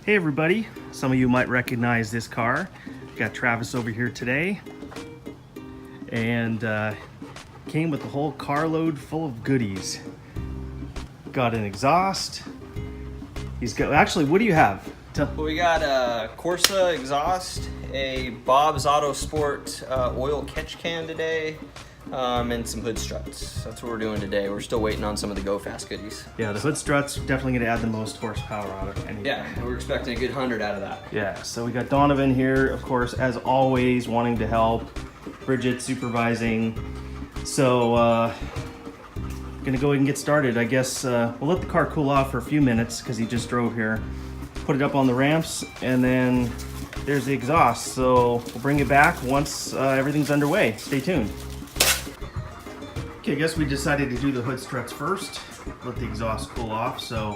Hey everybody, some of you might recognize this car. Got Travis over here today, and came with the whole carload full of goodies. Got an exhaust. He's got, actually, what do you have? Well, we got a Corsa exhaust, a Bob's Auto Sport oil catch can today, and some hood struts. That's what we're doing today. We're still waiting on some of the Go Fast goodies. Yeah, the hood struts definitely going to add the most horsepower out of anything. Yeah, we're expecting a good 100 out of that. Yeah, so we got Donovan here, of course, as always, wanting to help. Bridget supervising. So, gonna go ahead and get started. I guess we'll let the car cool off for a few minutes because he just drove here. Put it up on the ramps, and then there's the exhaust. So we'll bring it back once everything's underway. Stay tuned. Okay, I guess we decided to do the hood struts first. Let the exhaust cool off. So,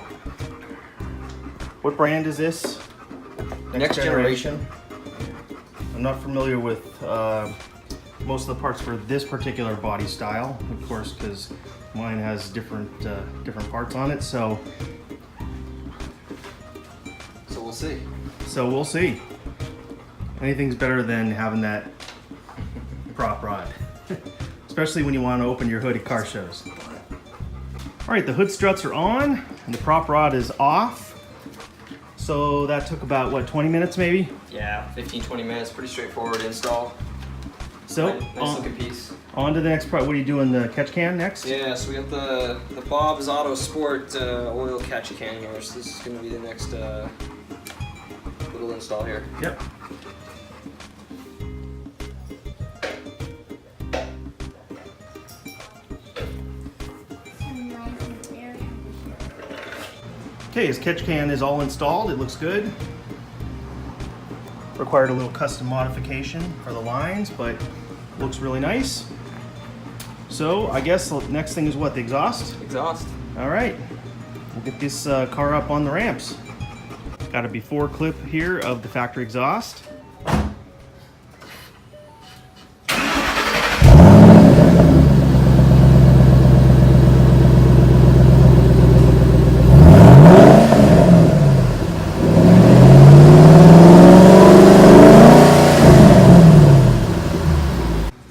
what brand is this? Next generation. I'm not familiar with most of the parts for this particular body style, of course, because mine has different parts on it. So we'll see. So we'll see. Anything's better than having that prop rod, especially when you want to open your hood at car shows. All right, the hood struts are on and the prop rod is off. So that took about, what, 20 minutes maybe? Yeah, 15-20 minutes. Pretty straightforward install. So nice looking piece. On to the next part. What are you doing, the catch can next? Yeah, so we got the Bob's Auto Sport oil catch can here. So this is going to be the next little install here. Yep. Okay, his catch can is all installed. It looks good. Required a little custom modification for the lines, but looks really nice. So I guess the next thing is what, the exhaust? Exhaust. All right, we'll get this car up on the ramps. Got a before clip here of the factory exhaust.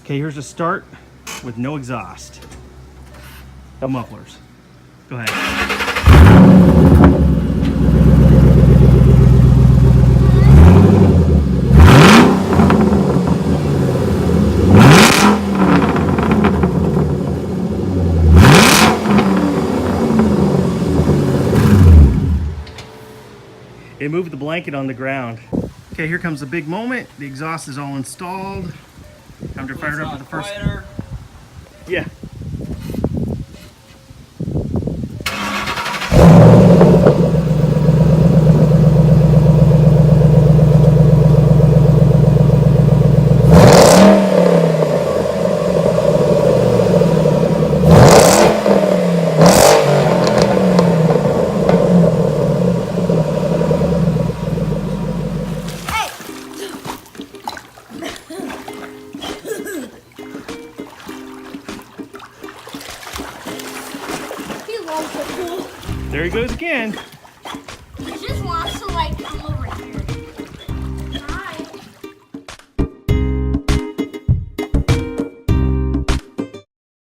Okay, here's a start with no exhaust. The mufflers. Go ahead. It moved the blanket on the ground. Okay, here comes the big moment. The exhaust is all installed. Time to fire it up with the first. Quieter. Yeah. There he goes again.